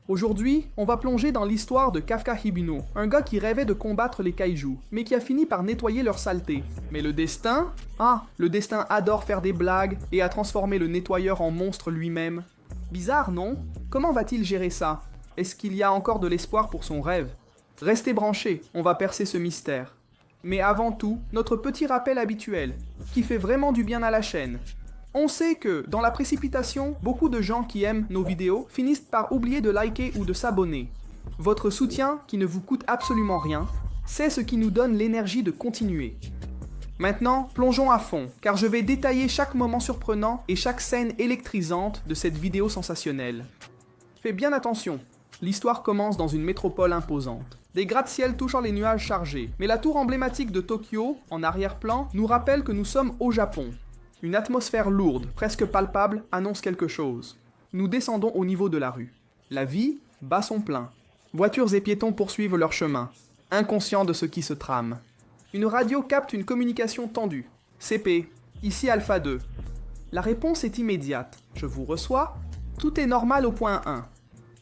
Aujourd'hui, on va plonger dans l'histoire de Kafka Hibino, un gars qui rêvait de combattre les kaijus, mais qui a fini par nettoyer leur saleté. Mais le destin? Ah, le destin adore faire des blagues et a transformé le nettoyeur en monstre lui-même. Bizarre, non? Comment va-t-il gérer ça? Est-ce qu'il y a encore de l'espoir pour son rêve? Restez branchés, on va percer ce mystère. Mais avant tout, notre petit rappel habituel, qui fait vraiment du bien à la chaîne. On sait que, dans la précipitation, beaucoup de gens qui aiment nos vidéos finissent par oublier de liker ou de s'abonner. Votre soutien, qui ne vous coûte absolument rien, c'est ce qui nous donne l'énergie de continuer. Maintenant, plongeons à fond, car je vais détailler chaque moment surprenant et chaque scène électrisante de cette vidéo sensationnelle. Fais bien attention, l'histoire commence dans une métropole imposante. Des gratte-ciel touchant les nuages chargés, mais la tour emblématique de Tokyo, en arrière-plan, nous rappelle que nous sommes au Japon. Une atmosphère lourde, presque palpable, annonce quelque chose. Nous descendons au niveau de la rue. La vie bat son plein. Voitures et piétons poursuivent leur chemin, inconscients de ce qui se trame. Une radio capte une communication tendue. CP, ici Alpha 2. La réponse est immédiate. Je vous reçois. Tout est normal au point 1.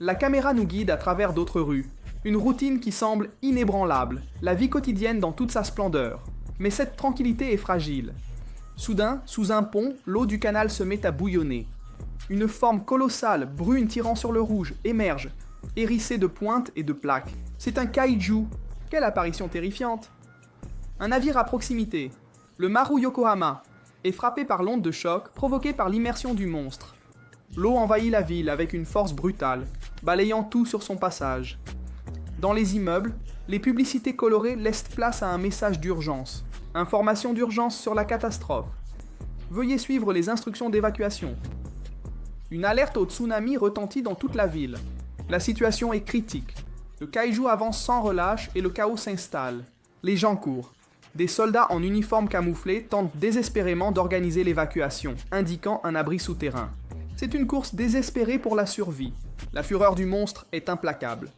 La caméra nous guide à travers d'autres rues. Une routine qui semble inébranlable, la vie quotidienne dans toute sa splendeur. Mais cette tranquillité est fragile. Soudain, sous un pont, l'eau du canal se met à bouillonner. Une forme colossale, brune tirant sur le rouge, émerge, hérissée de pointes et de plaques. C'est un kaiju. Quelle apparition terrifiante! Un navire à proximité, le Maru Yokohama, est frappé par l'onde de choc provoquée par l'immersion du monstre. L'eau envahit la ville avec une force brutale, balayant tout sur son passage. Dans les immeubles, les publicités colorées laissent place à un message d'urgence. Information d'urgence sur la catastrophe. Veuillez suivre les instructions d'évacuation. Une alerte au tsunami retentit dans toute la ville. La situation est critique. Le kaiju avance sans relâche et le chaos s'installe. Les gens courent. Des soldats en uniforme camouflé tentent désespérément d'organiser l'évacuation, indiquant un abri souterrain. C'est une course désespérée pour la survie. La fureur du monstre est implacable.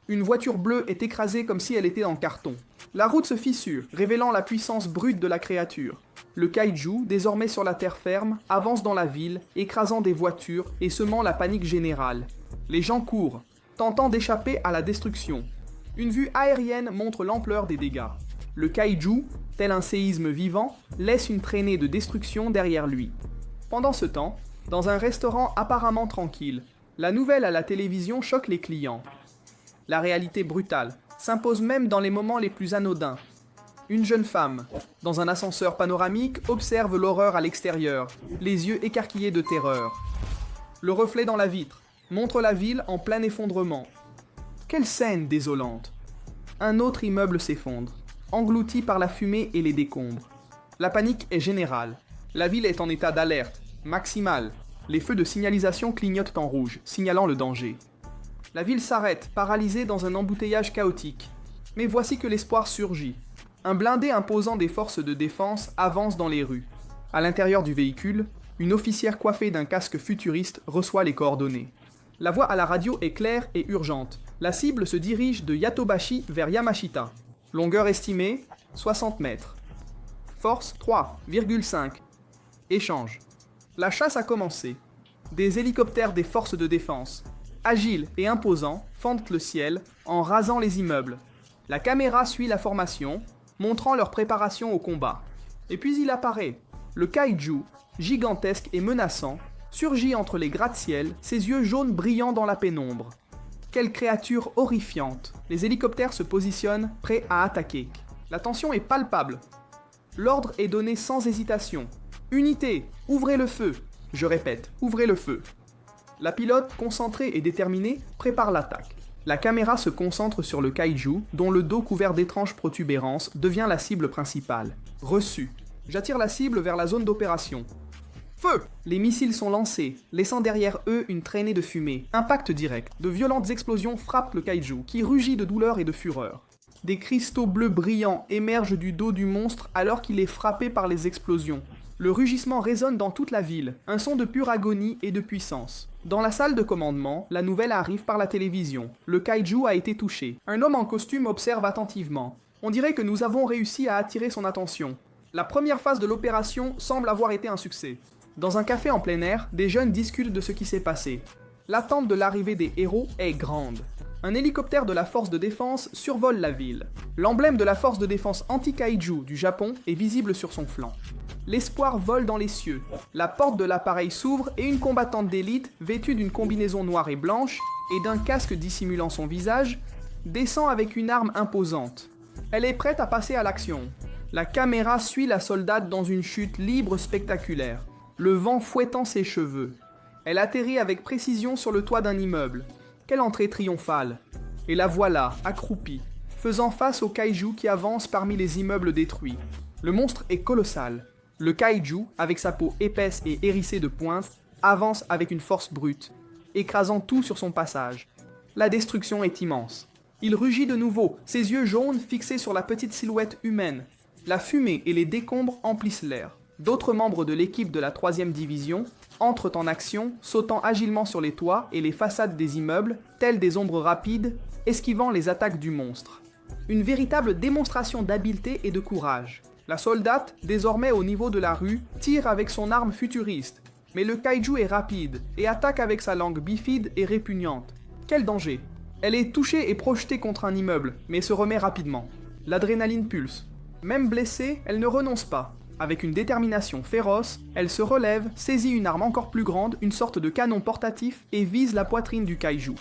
Une voiture bleue est écrasée comme si elle était en carton. La route se fissure, révélant la puissance brute de la créature. Le kaiju, désormais sur la terre ferme, avance dans la ville, écrasant des voitures et semant la panique générale. Les gens courent, tentant d'échapper à la destruction. Une vue aérienne montre l'ampleur des dégâts. Le kaiju, tel un séisme vivant, laisse une traînée de destruction derrière lui. Pendant ce temps, dans un restaurant apparemment tranquille, la nouvelle à la télévision choque les clients. La réalité brutale s'impose même dans les moments les plus anodins. Une jeune femme, dans un ascenseur panoramique, observe l'horreur à l'extérieur, les yeux écarquillés de terreur. Le reflet dans la vitre montre la ville en plein effondrement. Quelle scène désolante! Un autre immeuble s'effondre, englouti par la fumée et les décombres. La panique est générale. La ville est en état d'alerte, maximale. Les feux de signalisation clignotent en rouge, signalant le danger. La ville s'arrête, paralysée dans un embouteillage chaotique. Mais voici que l'espoir surgit. Un blindé imposant des forces de défense avance dans les rues. À l'intérieur du véhicule, une officière coiffée d'un casque futuriste reçoit les coordonnées. La voix à la radio est claire et urgente. La cible se dirige de Yatobashi vers Yamashita. Longueur estimée, 60 mètres. Force 3,5. Échange. La chasse a commencé. Des hélicoptères des forces de défense, agiles et imposants, fendent le ciel en rasant les immeubles. La caméra suit la formation, montrant leur préparation au combat. Et puis il apparaît. Le kaiju, gigantesque et menaçant, surgit entre les gratte-ciel, ses yeux jaunes brillant dans la pénombre. Quelle créature horrifiante! Les hélicoptères se positionnent, prêts à attaquer. La tension est palpable. L'ordre est donné sans hésitation. Unité, ouvrez le feu! Je répète, ouvrez le feu. La pilote, concentrée et déterminée, prépare l'attaque. La caméra se concentre sur le kaiju, dont le dos couvert d'étranges protubérances devient la cible principale. Reçu. J'attire la cible vers la zone d'opération. Feu! Les missiles sont lancés, laissant derrière eux une traînée de fumée. Impact direct. De violentes explosions frappent le kaiju, qui rugit de douleur et de fureur. Des cristaux bleus brillants émergent du dos du monstre alors qu'il est frappé par les explosions. Le rugissement résonne dans toute la ville, un son de pure agonie et de puissance. Dans la salle de commandement, la nouvelle arrive par la télévision. Le kaiju a été touché. Un homme en costume observe attentivement. On dirait que nous avons réussi à attirer son attention. La première phase de l'opération semble avoir été un succès. Dans un café en plein air, des jeunes discutent de ce qui s'est passé. L'attente de l'arrivée des héros est grande. Un hélicoptère de la force de défense survole la ville. L'emblème de la force de défense anti-kaiju du Japon est visible sur son flanc. L'espoir vole dans les cieux. La porte de l'appareil s'ouvre et une combattante d'élite, vêtue d'une combinaison noire et blanche et d'un casque dissimulant son visage, descend avec une arme imposante. Elle est prête à passer à l'action. La caméra suit la soldate dans une chute libre spectaculaire, le vent fouettant ses cheveux. Elle atterrit avec précision sur le toit d'un immeuble. Quelle entrée triomphale! Et la voilà, accroupie, faisant face au kaiju qui avance parmi les immeubles détruits. Le monstre est colossal. Le kaiju, avec sa peau épaisse et hérissée de pointes, avance avec une force brute, écrasant tout sur son passage. La destruction est immense. Il rugit de nouveau, ses yeux jaunes fixés sur la petite silhouette humaine. La fumée et les décombres emplissent l'air. D'autres membres de l'équipe de la 3e division entrent en action, sautant agilement sur les toits et les façades des immeubles, tels des ombres rapides, esquivant les attaques du monstre. Une véritable démonstration d'habileté et de courage. La soldate, désormais au niveau de la rue, tire avec son arme futuriste. Mais le kaiju est rapide et attaque avec sa langue bifide et répugnante. Quel danger! Elle est touchée et projetée contre un immeuble, mais se remet rapidement. L'adrénaline pulse. Même blessée, elle ne renonce pas. Avec une détermination féroce, elle se relève, saisit une arme encore plus grande, une sorte de canon portatif, et vise la poitrine du kaiju.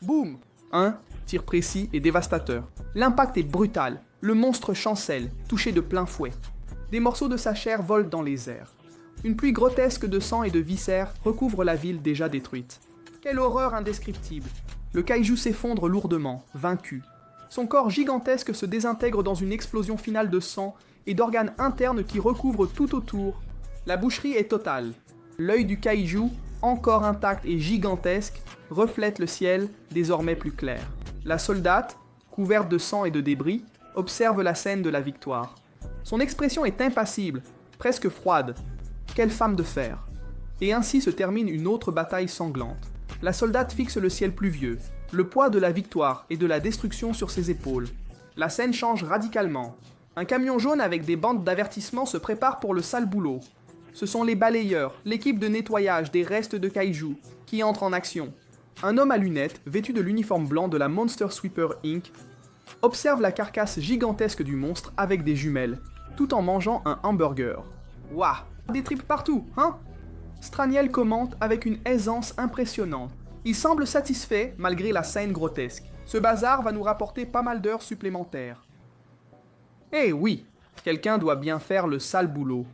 Boum! Un tir précis et dévastateur. L'impact est brutal. Le monstre chancelle, touché de plein fouet. Des morceaux de sa chair volent dans les airs. Une pluie grotesque de sang et de viscères recouvre la ville déjà détruite. Quelle horreur indescriptible! Le kaiju s'effondre lourdement, vaincu. Son corps gigantesque se désintègre dans une explosion finale de sang et d'organes internes qui recouvrent tout autour. La boucherie est totale. L'œil du kaiju, encore intact et gigantesque, reflète le ciel, désormais plus clair. La soldate, couverte de sang et de débris, observe la scène de la victoire. Son expression est impassible, presque froide. Quelle femme de fer! Et ainsi se termine une autre bataille sanglante. La soldate fixe le ciel pluvieux, le poids de la victoire et de la destruction sur ses épaules. La scène change radicalement. Un camion jaune avec des bandes d'avertissement se prépare pour le sale boulot. Ce sont les balayeurs, l'équipe de nettoyage des restes de kaiju, qui entrent en action. Un homme à lunettes, vêtu de l'uniforme blanc de la Monster Sweeper Inc., observe la carcasse gigantesque du monstre avec des jumelles, tout en mangeant un hamburger. Waouh! Des tripes partout, hein? Straniel commente avec une aisance impressionnante. Il semble satisfait malgré la scène grotesque. Ce bazar va nous rapporter pas mal d'heures supplémentaires. Eh oui, quelqu'un doit bien faire le sale boulot.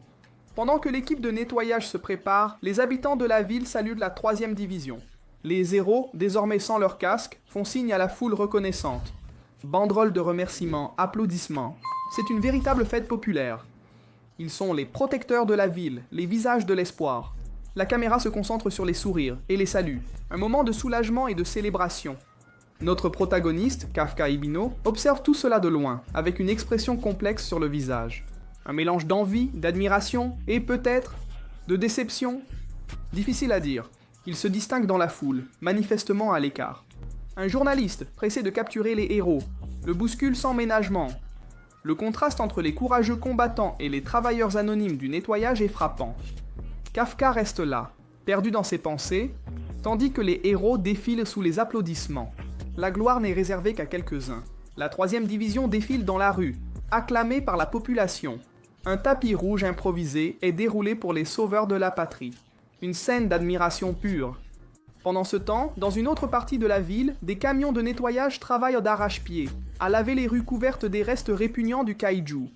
Pendant que l'équipe de nettoyage se prépare, les habitants de la ville saluent la 3e division. Les héros, désormais sans leur casque, font signe à la foule reconnaissante. Banderoles de remerciements, applaudissements. C'est une véritable fête populaire. Ils sont les protecteurs de la ville, les visages de l'espoir. La caméra se concentre sur les sourires et les saluts. Un moment de soulagement et de célébration. Notre protagoniste, Kafka Ibino, observe tout cela de loin, avec une expression complexe sur le visage. Un mélange d'envie, d'admiration et peut-être de déception. Difficile à dire. Il se distingue dans la foule, manifestement à l'écart. Un journaliste, pressé de capturer les héros, le bouscule sans ménagement. Le contraste entre les courageux combattants et les travailleurs anonymes du nettoyage est frappant. Kafka reste là, perdu dans ses pensées, tandis que les héros défilent sous les applaudissements. La gloire n'est réservée qu'à quelques-uns. La 3e division défile dans la rue, acclamée par la population. Un tapis rouge improvisé est déroulé pour les sauveurs de la patrie. Une scène d'admiration pure. Pendant ce temps, dans une autre partie de la ville, des camions de nettoyage travaillent d'arrache-pied, à laver les rues couvertes des restes répugnants du kaiju.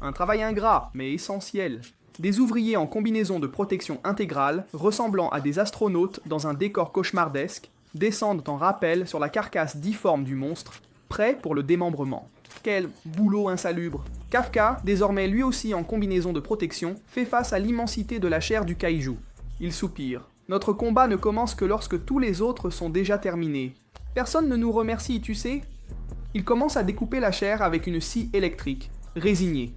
Un travail ingrat, mais essentiel. Des ouvriers en combinaison de protection intégrale, ressemblant à des astronautes dans un décor cauchemardesque, descendent en rappel sur la carcasse difforme du monstre, prêt pour le démembrement. Quel boulot insalubre! Kafka, désormais lui aussi en combinaison de protection, fait face à l'immensité de la chair du kaiju. Il soupire. Notre combat ne commence que lorsque tous les autres sont déjà terminés. Personne ne nous remercie, tu sais? Il commence à découper la chair avec une scie électrique, résigné.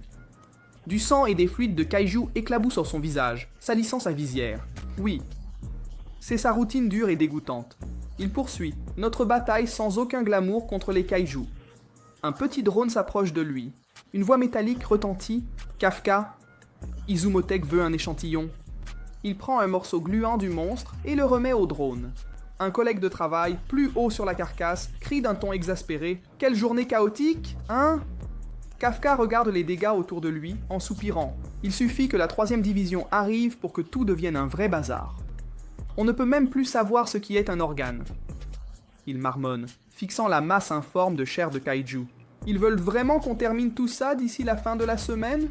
Du sang et des fluides de kaiju éclaboussent sur son visage, salissant sa visière. Oui, c'est sa routine dure et dégoûtante. Il poursuit, notre bataille sans aucun glamour contre les kaiju. Un petit drone s'approche de lui. Une voix métallique retentit. Kafka, Izumotech veut un échantillon. Il prend un morceau gluant du monstre et le remet au drone. Un collègue de travail, plus haut sur la carcasse, crie d'un ton exaspéré « Quelle journée chaotique, hein ?» Kafka regarde les dégâts autour de lui en soupirant. Il suffit que la 3e division arrive pour que tout devienne un vrai bazar. On ne peut même plus savoir ce qui est un organe. Il marmonne, fixant la masse informe de chair de kaiju. Ils veulent vraiment qu'on termine tout ça d'ici la fin de la semaine ?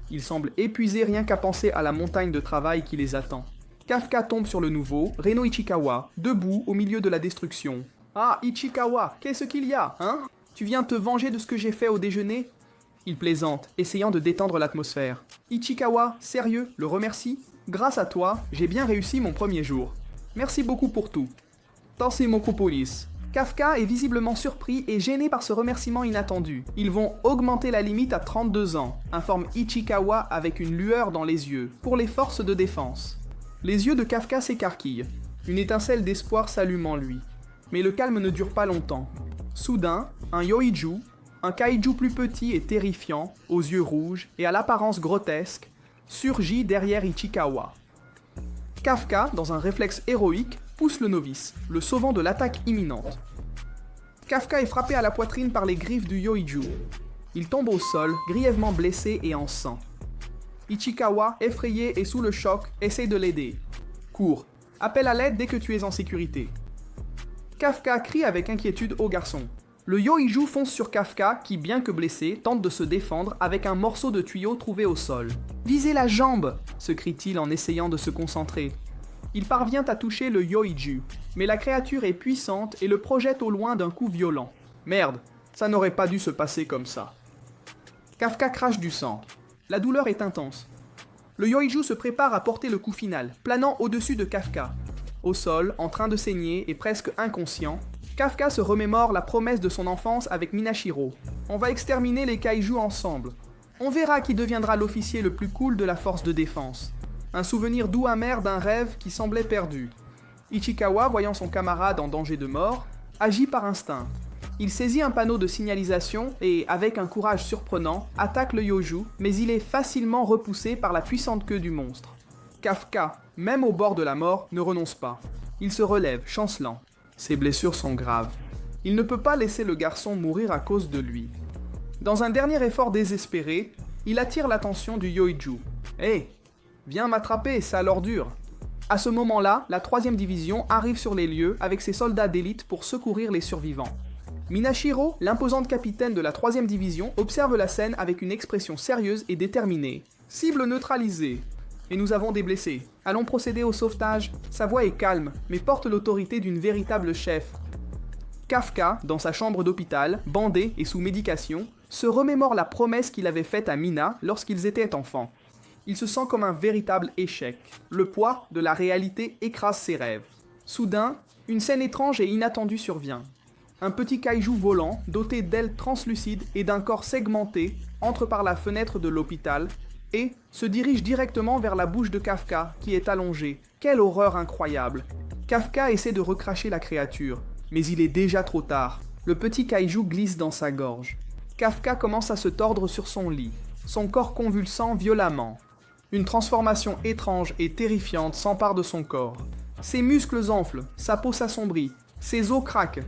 Il semble épuisé rien qu'à penser à la montagne de travail qui les attend. Kafka tombe sur le nouveau, Reno Ichikawa, debout au milieu de la destruction. « Ah, Ichikawa, qu'est-ce qu'il y a, hein ? Tu viens te venger de ce que j'ai fait au déjeuner ?» Il plaisante, essayant de détendre l'atmosphère. Ichikawa, sérieux, le remercie. « Grâce à toi, j'ai bien réussi mon premier jour. Merci beaucoup pour tout. » Tansei Mokopolis. Kafka est visiblement surpris et gêné par ce remerciement inattendu. Ils vont augmenter la limite à 32 ans, informe Ichikawa avec une lueur dans les yeux, pour les forces de défense. Les yeux de Kafka s'écarquillent, une étincelle d'espoir s'allume en lui. Mais le calme ne dure pas longtemps. Soudain, un yoiju, un kaiju plus petit et terrifiant, aux yeux rouges et à l'apparence grotesque, surgit derrière Ichikawa. Kafka, dans un réflexe héroïque, pousse le novice, le sauvant de l'attaque imminente. Kafka est frappé à la poitrine par les griffes du yoiju. Il tombe au sol, grièvement blessé et en sang. Ichikawa, effrayé et sous le choc, essaie de l'aider. Cours, appelle à l'aide dès que tu es en sécurité. Kafka crie avec inquiétude au garçon. Le yoiju fonce sur Kafka qui, bien que blessé, tente de se défendre avec un morceau de tuyau trouvé au sol. « Visez la jambe !» se crie-t-il en essayant de se concentrer. Il parvient à toucher le yoiju, mais la créature est puissante et le projette au loin d'un coup violent. Merde, ça n'aurait pas dû se passer comme ça. Kafka crache du sang. La douleur est intense. Le yoiju se prépare à porter le coup final, planant au-dessus de Kafka. Au sol, en train de saigner et presque inconscient, Kafka se remémore la promesse de son enfance avec Minashiro. On va exterminer les kaiju ensemble. On verra qui deviendra l'officier le plus cool de la force de défense. Un souvenir doux amer d'un rêve qui semblait perdu. Ichikawa, voyant son camarade en danger de mort, agit par instinct. Il saisit un panneau de signalisation et, avec un courage surprenant, attaque le yoju, mais il est facilement repoussé par la puissante queue du monstre. Kafka, même au bord de la mort, ne renonce pas. Il se relève, chancelant. Ses blessures sont graves. Il ne peut pas laisser le garçon mourir à cause de lui. Dans un dernier effort désespéré, il attire l'attention du yoiju. « Hé, viens m'attraper, sale ordure !» À ce moment-là, la 3e division arrive sur les lieux avec ses soldats d'élite pour secourir les survivants. Minashiro, l'imposante capitaine de la 3e division, observe la scène avec une expression sérieuse et déterminée. « Cible neutralisée. Et nous avons des blessés. Allons procéder au sauvetage. » Sa voix est calme, mais porte l'autorité d'une véritable chef. Kafka, dans sa chambre d'hôpital, bandé et sous médication, se remémore la promesse qu'il avait faite à Mina lorsqu'ils étaient enfants. Il se sent comme un véritable échec. Le poids de la réalité écrase ses rêves. Soudain, une scène étrange et inattendue survient. Un petit kaiju volant, doté d'ailes translucides et d'un corps segmenté, entre par la fenêtre de l'hôpital et se dirige directement vers la bouche de Kafka, qui est allongée. Quelle horreur incroyable! Kafka essaie de recracher la créature, mais il est déjà trop tard. Le petit kaiju glisse dans sa gorge. Kafka commence à se tordre sur son lit, son corps convulsant violemment. Une transformation étrange et terrifiante s'empare de son corps. Ses muscles enflent, sa peau s'assombrit, ses os craquent.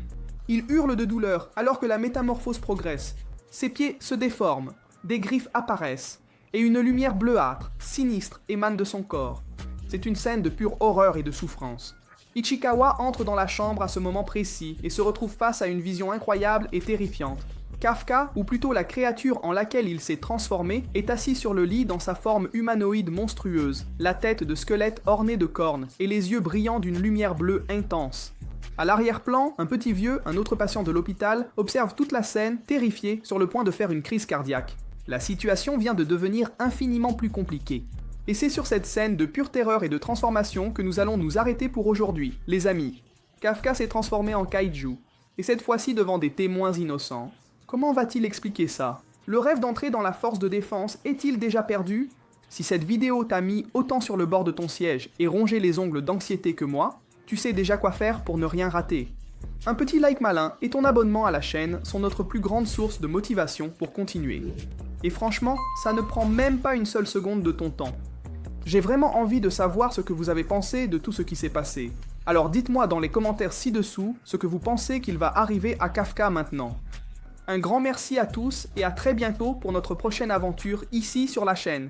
Il hurle de douleur alors que la métamorphose progresse. Ses pieds se déforment, des griffes apparaissent, et une lumière bleuâtre, sinistre, émane de son corps. C'est une scène de pure horreur et de souffrance. Ichikawa entre dans la chambre à ce moment précis et se retrouve face à une vision incroyable et terrifiante. Kafka, ou plutôt la créature en laquelle il s'est transformé, est assis sur le lit dans sa forme humanoïde monstrueuse, la tête de squelette ornée de cornes et les yeux brillants d'une lumière bleue intense. À l'arrière-plan, un petit vieux, un autre patient de l'hôpital, observe toute la scène, terrifié, sur le point de faire une crise cardiaque. La situation vient de devenir infiniment plus compliquée. Et c'est sur cette scène de pure terreur et de transformation que nous allons nous arrêter pour aujourd'hui, les amis. Kafka s'est transformé en kaiju, et cette fois-ci devant des témoins innocents. Comment va-t-il expliquer ça? Le rêve d'entrer dans la force de défense est-il déjà perdu? Si cette vidéo t'a mis autant sur le bord de ton siège et rongé les ongles d'anxiété que moi, tu sais déjà quoi faire pour ne rien rater. Un petit like malin et ton abonnement à la chaîne sont notre plus grande source de motivation pour continuer. Et franchement, ça ne prend même pas une seule seconde de ton temps. J'ai vraiment envie de savoir ce que vous avez pensé de tout ce qui s'est passé. Alors dites-moi dans les commentaires ci-dessous ce que vous pensez qu'il va arriver à Kafka maintenant. Un grand merci à tous et à très bientôt pour notre prochaine aventure ici sur la chaîne.